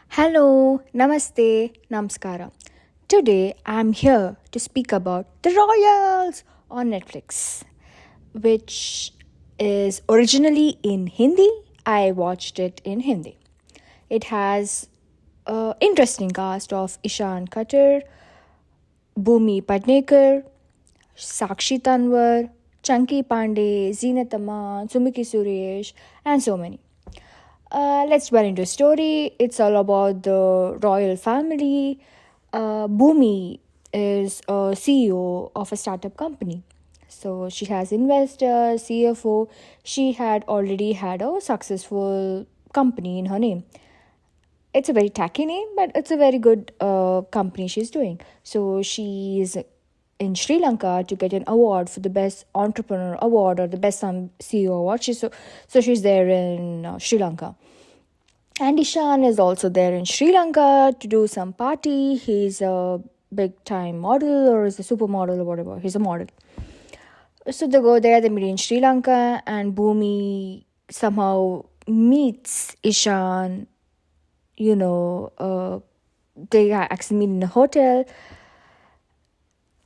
Hello, Namaste, Namaskara. Today I'm here to speak about The Royals on Netflix, which is originally in Hindi. I watched it in Hindi. It has an interesting cast of Ishan Khatter, Bhumi Padnekar, Sakshi Tanwar, Chunky Pandey, Zeenat Aman, Sumiki Suresh, and so many. Let's get into the story. It's all about the royal family. Bhumi is a CEO of a startup company. So she has investors, CFO. She had already had a successful company in her name. It's a very tacky name, but it's a very good company she's doing. So she's in Sri Lanka to get an award for the best entrepreneur award or the best CEO award. So she's there in Sri Lanka. And Ishan is also there in Sri Lanka to do some party. He's a big time model or is a supermodel or whatever. He's a model. So they go there, they meet in Sri Lanka, and Bhumi somehow meets Ishan. They actually meet in a hotel.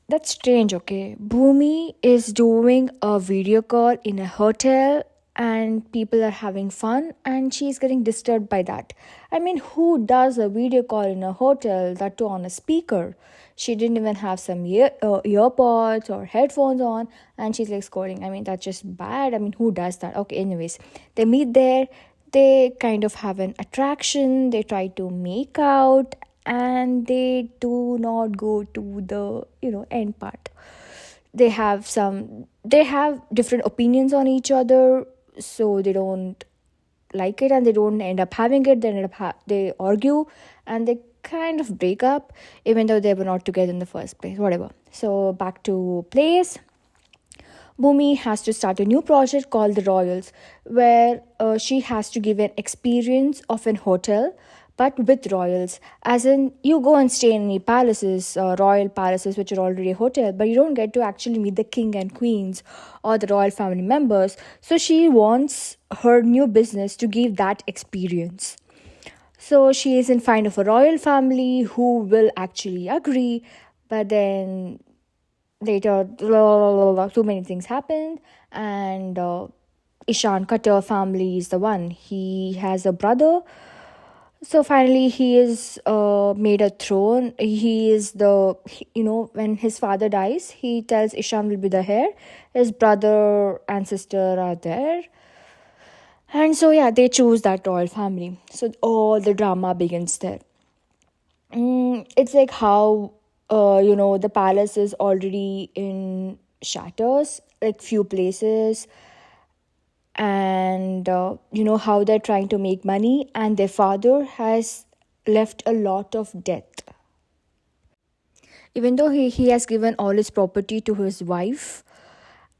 That's strange, okay? Bhumi is doing a video call in a hotel and people are having fun and she's getting disturbed by that. I mean, who does a video call in a hotel, that too on a speaker? She didn't even have some earpods or headphones on and she's like scolding. I mean, that's just bad. I mean, who does that? Okay, anyways, they meet there. They kind of have an attraction. They try to make out and they do not go to the end part. They have different opinions on each other, so they don't like it and they don't end up having it. They end up they argue and they kind of break up even though they were not together in the first place, whatever. So back to place. Bhumi has to start a new project called the Royals, where she has to give an experience of an hotel, but with royals. As in, you go and stay in any palaces, royal palaces, which are already a hotel, but you don't get to actually meet the king and queens or the royal family members. So she wants her new business to give that experience. So she is in find of a royal family who will actually agree, but then later too many things happened and Ishan Khatter family is the one. He has a brother, so finally he is made a throne. He is when his father dies, he tells Ishan will be the heir. His brother and sister are there, and so yeah, they choose that royal family. So all the drama begins there. It's like how the palace is already in shatters, like few places, and how they're trying to make money, and their father has left a lot of debt. Even though he has given all his property to his wife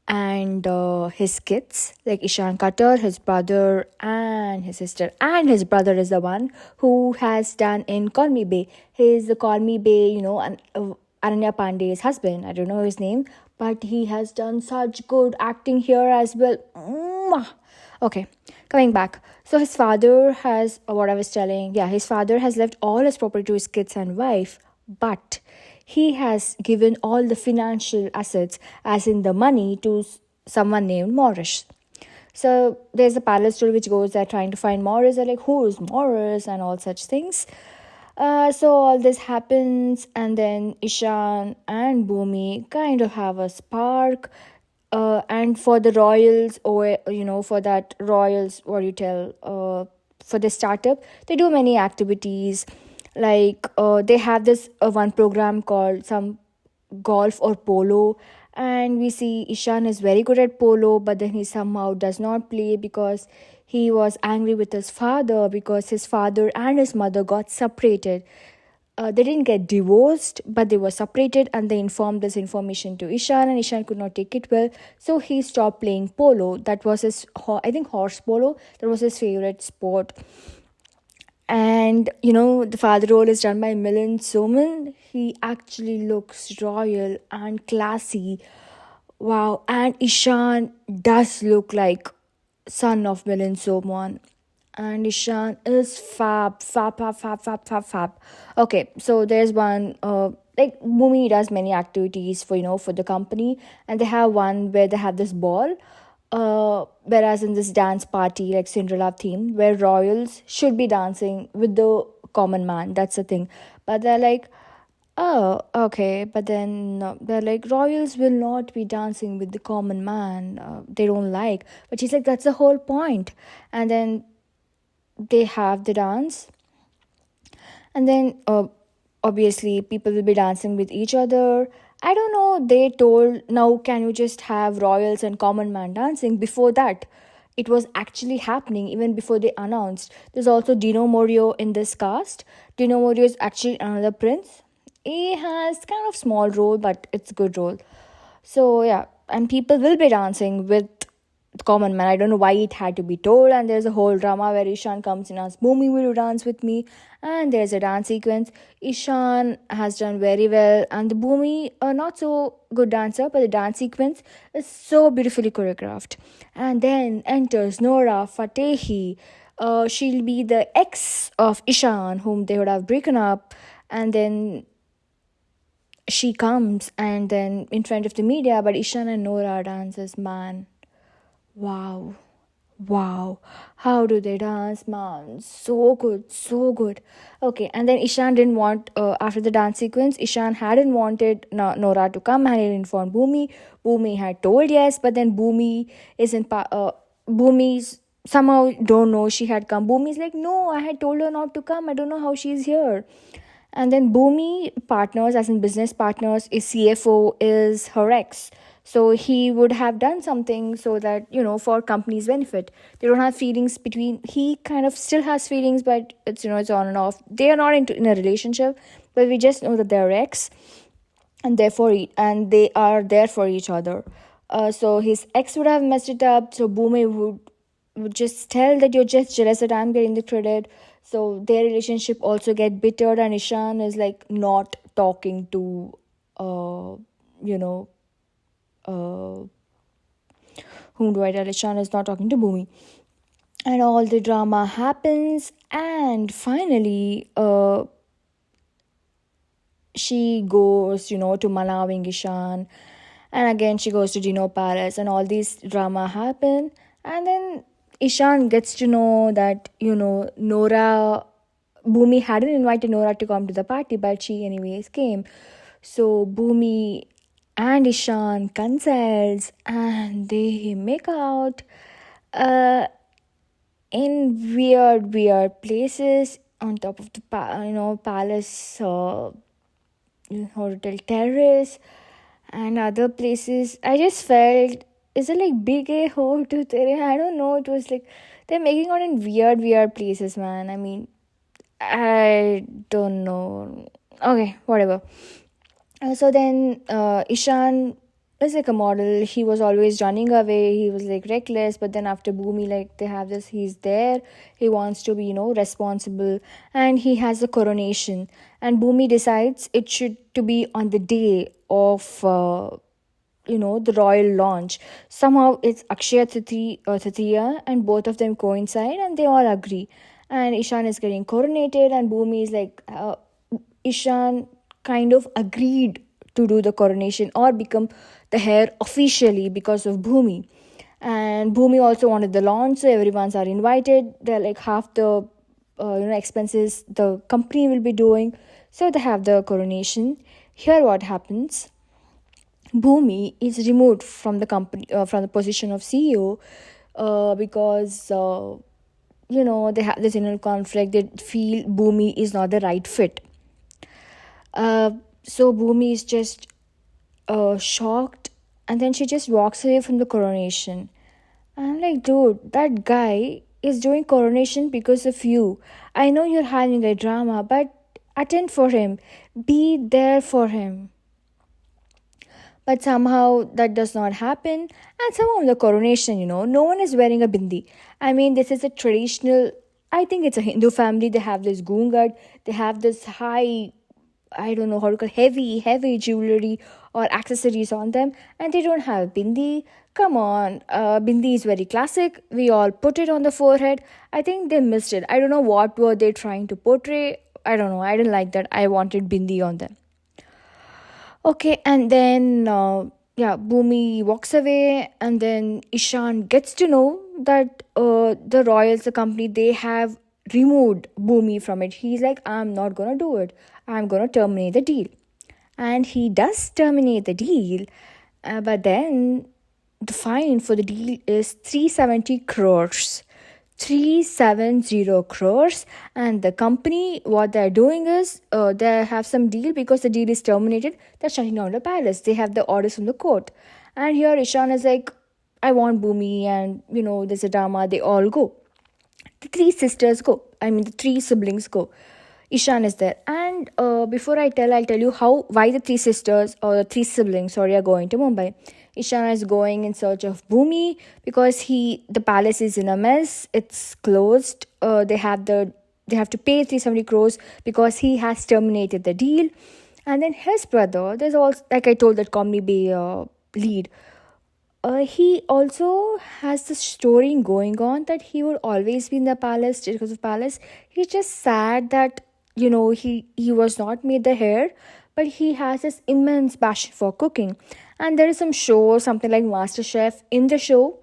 and his kids, like Ishan Khatter, his brother, and his sister. And his brother is the one who has done in Call Me Bay. He's the Call Me Bay, Ananya Pandey's husband. I don't know his name, but he has done such good acting here as well. Okay, coming back. So his father has, what I was telling, yeah, his father has left all his property to his kids and wife, but he has given all the financial assets, as in the money, to someone named Morris. So there's a palace story which goes there trying to find Morris. They're like, who is Morris and all such things. So all this happens, and then Ishan and Bhumi kind of have a spark. And for the royals, or for that royals, what do you tell? For the startup, they do many activities. Like they have this one program called some golf or polo, and we see Ishan is very good at polo, but then he somehow does not play because he was angry with his father because his father and his mother got separated. They didn't get divorced, but they were separated, and they informed this information to Ishan, and Ishan could not take it well, so he stopped playing polo. That was his, I think, horse polo. That was his favorite sport. And the father role is done by Milind Soman. He actually looks royal and classy. Wow. And Ishan does look like son of Milind Soman. and Ishan is fab, fab, fab, fab, fab, fab, fab. Okay, so there's one. Like Bhumi does many activities for for the company, and they have one where they have this ball. Whereas in this dance party, like Cinderella theme, where royals should be dancing with the common man. That's the thing. But they're like, oh, okay. But then they're like, royals will not be dancing with the common man. They don't like. But she's like, that's the whole point. And then they have the dance, and then obviously people will be dancing with each other. I don't know, they told, now can you just have royals and common man dancing? Before that, it was actually happening even before they announced. There's also Dino Morio in this cast. Dino Morio is actually another prince. He has kind of small role, but it's a good role. So yeah, and people will be dancing with common man. I don't know why it had to be told. And there's a whole drama where Ishan comes and asks, Bhumi, will you dance with me? And there's a dance sequence. Ishan has done very well, and the Bhumi, a not so good dancer, but the dance sequence is so beautifully choreographed. And then enters Nora Fatehi. She'll be the ex of Ishan, whom they would have broken up, and then she comes and then in front of the media, but Ishan and Nora dances, man. Wow. Wow. How do they dance, man? So good. So good. Okay. And then Ishan didn't want, after the dance sequence, Ishan hadn't wanted Nora to come and he informed Bhumi. Bhumi had told yes, but then Bhumi isn't, Bhumi's somehow don't know she had come. Bhumi's like, no, I had told her not to come. I don't know how she's here. And then Bhumi partners, as in business partners, is CFO, is her ex. So he would have done something so that, for company's benefit. They don't have feelings between, he kind of still has feelings, but it's, it's on and off. They are not in a relationship, but we just know that they're ex, and therefore, and they are there for each other. So his ex would have messed it up. So Bhumi would just tell that you're just jealous that I'm getting the credit. So their relationship also get bittered, and Ishan is like not talking to, whom do I tell? Ishan is not talking to Bhumi. And all the drama happens, and finally, she goes, to Manawing Ishan, and again she goes to Dino Palace, and all these drama happen, and then Ishan gets to know that, Nora, Bhumi hadn't invited Nora to come to the party, but she anyways came. So Bhumi and Ishan consults, and they make out in weird places on top of the palace, hotel terrace, and other places. I just felt, is it like big A ho to tere? I don't know. It was like they're making out in weird places, man. I mean, I don't know. Okay, whatever. So then Ishan is like a model. He was always running away. He was like reckless. But then after Bhumi, like they have this, he's there. He wants to be, responsible. And he has a coronation. And Bhumi decides it should to be on the day of, the royal launch. Somehow it's Akshaya Tritiya, and both of them coincide and they all agree. And Ishan is getting coronated, and Bhumi is like, Ishan kind of agreed to do the coronation or become the heir officially because of Bhumi. And Bhumi also wanted the launch, so everyone's are invited. They're like half the expenses the company will be doing, so they have the coronation. Here what happens, Bhumi is removed from the company, from the position of CEO, because they have this internal conflict. They feel Bhumi is not the right fit. So Bhumi is just shocked, and then she just walks away from the coronation. I'm like, dude, that guy is doing coronation because of you. I know you're having a drama, but attend for him. Be there for him. But somehow that does not happen. And somehow the coronation, no one is wearing a bindi. I mean, this is a traditional, I think it's a Hindu family. They have this gungat. They have this high I don't know how to call, heavy jewelry or accessories on them, and they don't have bindi. Come on, bindi is very classic. We all put it on the forehead. I think they missed it. I don't know what were they trying to portray. I don't know. I didn't like that. I wanted bindi on them. Okay, and then yeah, Bhumi walks away, and then Ishan gets to know that the Royals, the company, they have removed Bhumi from it. He's like, I'm not gonna do it. I'm gonna terminate the deal, and he does terminate the deal, but then the fine for the deal is 370 crores. 370 crores, and the company, what they're doing is they have some deal. Because the deal is terminated, they're shutting down the palace. They have the orders from the court, and here Ishan is like, I want Bhumi, and there's a drama. They all go. The three sisters go. I mean, the three siblings go. Ishan is there, and before I'll tell you why the three sisters, or the three siblings, sorry, are going to Mumbai. Ishan is going in search of Bhumi because the palace is in a mess. It's closed. They have to pay 370 crores because he has terminated the deal. And then his brother, there's also, like I told, that Comedy Bay lead. He also has this story going on that he would always be in the palace because of palace. He's just sad that he was not made the heir, but he has this immense passion for cooking. And there is some show, something like MasterChef, in the show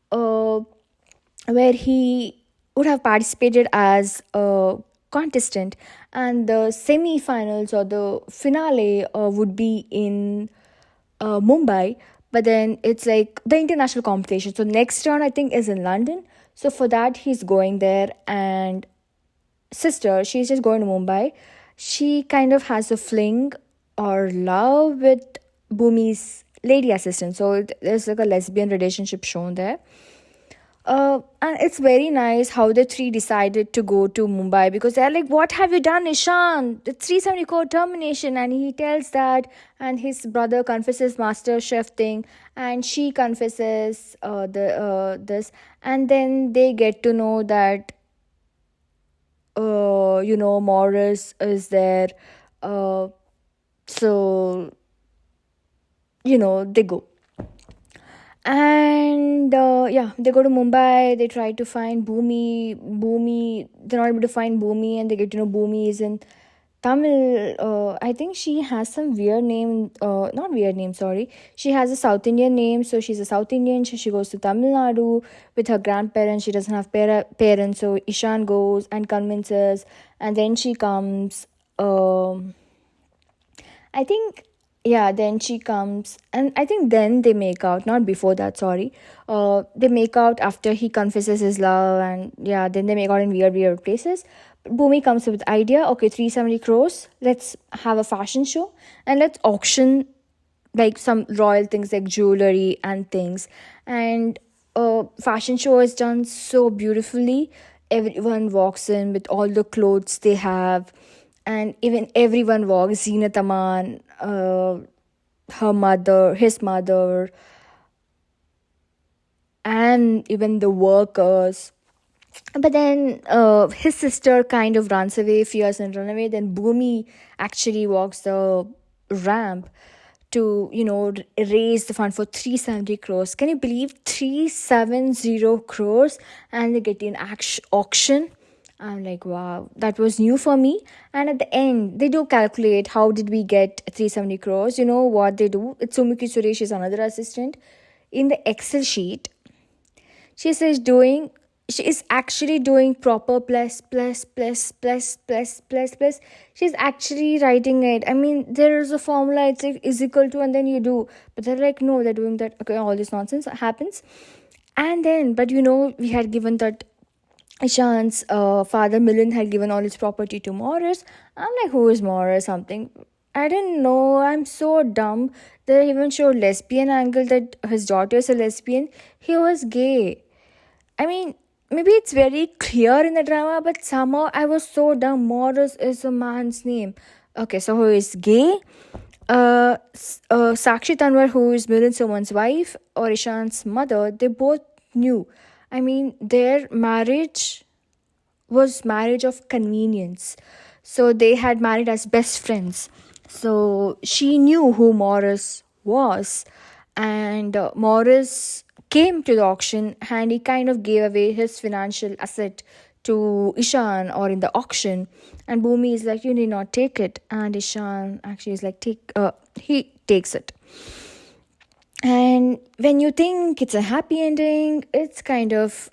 where he would have participated as a contestant, and the semi-finals or the finale would be in Mumbai. But then it's like the international competition, so next round I think is in London. So for that he's going there, and sister, she's just going to Mumbai. She kind of has a fling or love with Bhumi's lady assistant. So there's like a lesbian relationship shown there. And it's very nice how the three decided to go to Mumbai, because they're like, what have you done, Ishan? The 370 crore termination. And he tells that, and his brother confesses Master Chef thing, and she confesses this. And then they get to know that Morris is there. So they go. And yeah, they go to Mumbai. They try to find Bhumi, they're not able to find Bhumi, and they get to know Bhumi is in Tamil. I think she has some weird name, not weird name, sorry. She has a South Indian name, so she's a South Indian. She goes to Tamil Nadu with her grandparents. She doesn't have parents, so Ishan goes and convinces, and then she comes. I think, yeah, then she comes, and I think then they make out, not before that, sorry. They make out after he confesses his love, and yeah, then they make out in weird places. Bhumi comes up with the idea, okay, 370 crores, let's have a fashion show, and let's auction like some royal things like jewelry and things. And fashion show is done so beautifully. Everyone walks in with all the clothes they have, and even everyone walks. Zinat Aman, her mother, his mother, and even the workers. But then his sister kind of runs away, fears and run away. Then Bhumi actually walks the ramp to raise the fund for 370 crores. Can you believe 370 crores? And they get in auction. I'm like, wow, that was new for me. And at the end, they do calculate how did we get 370 crores. You know what they do? It's Sumiki Suresh is another assistant. In the Excel sheet, she is actually doing proper plus. She's actually writing it. I mean, there is a formula, it's like is equal to, and then you do. But they're like, no, they're doing that. Okay, all this nonsense happens. And then, but we had given that Ishan's father Milind had given all his property to Morris. I'm like, who is Morris? Something. I didn't know. I'm so dumb. They even showed lesbian angle that his daughter is a lesbian. He was gay. I mean, maybe it's very clear in the drama, but somehow I was so dumb. Morris is a man's name. Okay, so who is gay? Sakshi Tanwar, who is Milind Soman's wife, or Ishan's mother, they both knew. I mean, their marriage was marriage of convenience. So they had married as best friends. So she knew who Morris was, and Morris came to the auction and he kind of gave away his financial asset to Ishan or in the auction. And Bhumi is like, you need not take it. And Ishan actually is like, he takes it. And when you think it's a happy ending, it's kind of,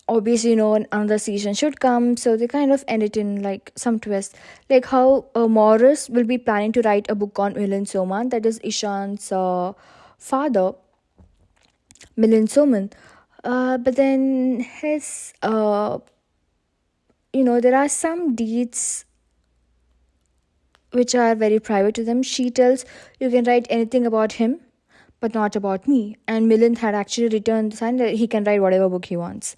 obviously, another season should come. So they kind of end it in like some twist. Like how Morris will be planning to write a book on Milan Soman, that is Ishan's father, Milan Soman. But then there are some deeds which are very private to them. She tells, you can write anything about him, but not about me. And Milind had actually written the sign that he can write whatever book he wants.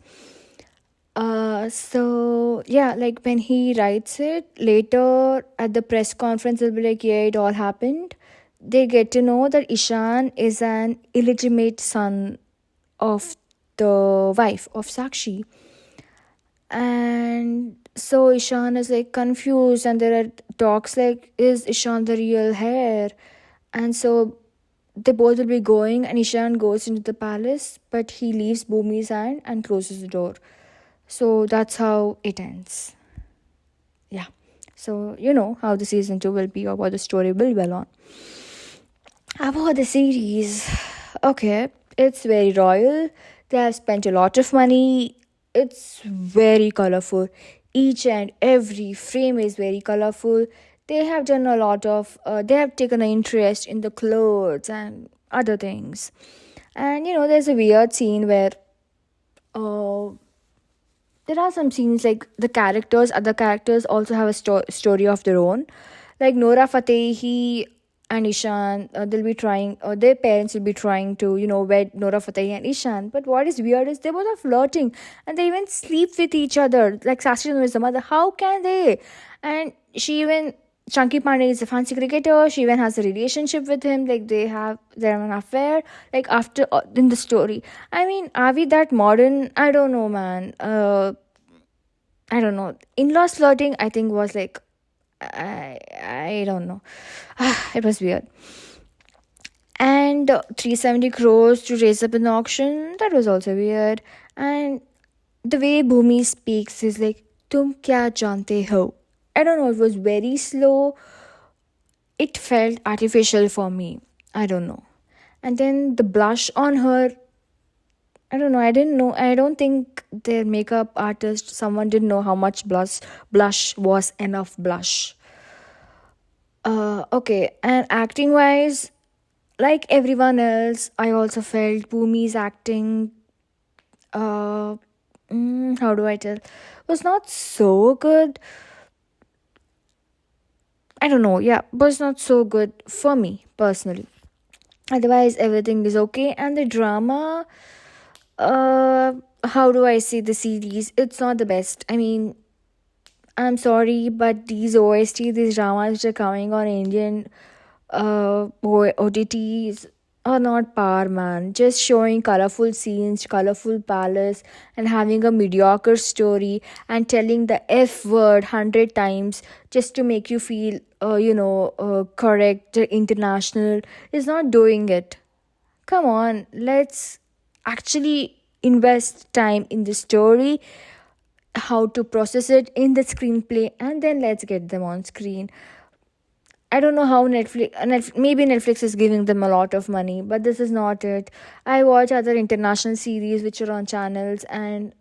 So yeah, like when he writes it later at the press conference, they'll be like, yeah, it all happened. They get to know that Ishan is an illegitimate son of the wife of Sakshi. And so Ishan is like confused, and there are talks like, is Ishan the real heir? And so they both will be going, and Ishan goes into the palace, but he leaves Bhumi's hand and closes the door. So that's how it ends. Yeah. So you know how the season 2 will be, or what the story will well on. About the series, okay, it's very royal. They have spent a lot of money. It's very colorful. Each and every frame is very colorful. They have done a lot of, they have taken an interest in the clothes and other things. And there's a weird scene where uh, there are some scenes like other characters also have a story of their own. Like Nora Fatehi and Ishan, they'll be trying, their parents will be trying to, wed Nora Fatehi and Ishan. But what is weird is they both are flirting and they even sleep with each other. Like Sashi is the mother. How can they? And Chunky Pandey is a fancy cricketer. She even has a relationship with him. Like they have an affair. Like after in the story, I mean, are we that modern? I don't know, man. I don't know. In-laws flirting, I think was like, I don't know. It was weird. And 370 crores to raise up in the auction, that was also weird. And the way Bhumi speaks is like, "Tum kya jante ho?" I don't know, it was very slow. It felt artificial for me. I don't know. And then the blush on her, I don't know. I didn't know. I don't think their makeup artist, someone didn't know how much blush was enough blush. Okay. And acting wise, like everyone else, I also felt Bhumi's acting, uh, how do I tell, was not so good. I don't know. Yeah, was not so good for me personally. Otherwise, everything is okay. And the drama, how do I say the series? It's not the best. I mean, I'm sorry, but these OST, these dramas which are coming on Indian OTTs are not par, man. Just showing colorful scenes, colorful palace, and having a mediocre story and telling the F word 100 times just to make you feel, correct, international is not doing it. Come on, let's actually invest time in the story, how to process it in the screenplay, and then let's get them on screen. I don't know how maybe Netflix is giving them a lot of money, but this is not it. I watch other international series which are on channels, and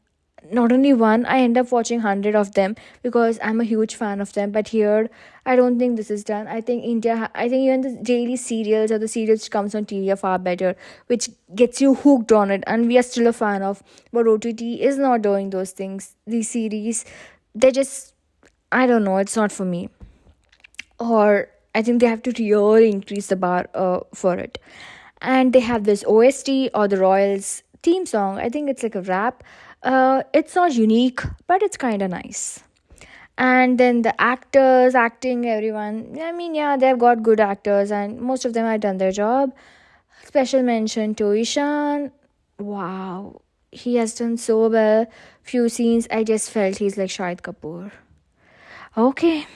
not only one, I end up watching 100 of them because I'm a huge fan of them. But here, I don't think this is done. I think I think even the daily serials or the serials which comes on TV are far better, which gets you hooked on it, and we are still a fan of. But OTT is not doing those things. These series, they just, I don't know, it's not for me. Or I think they have to really increase the bar for it. And they have this OST or the Royals theme song. I think it's like a rap. It's not unique, but it's kind of nice. And then the actors, acting, everyone. I mean, yeah, they've got good actors, and most of them have done their job. Special mention to Ishan. Wow, he has done so well. Few scenes, I just felt he's like Shahid Kapoor. Okay.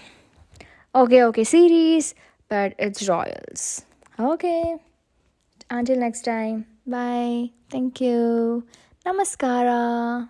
Okay, series, but it's Royals. Okay. Until next time. Bye. Thank you. Namaskara.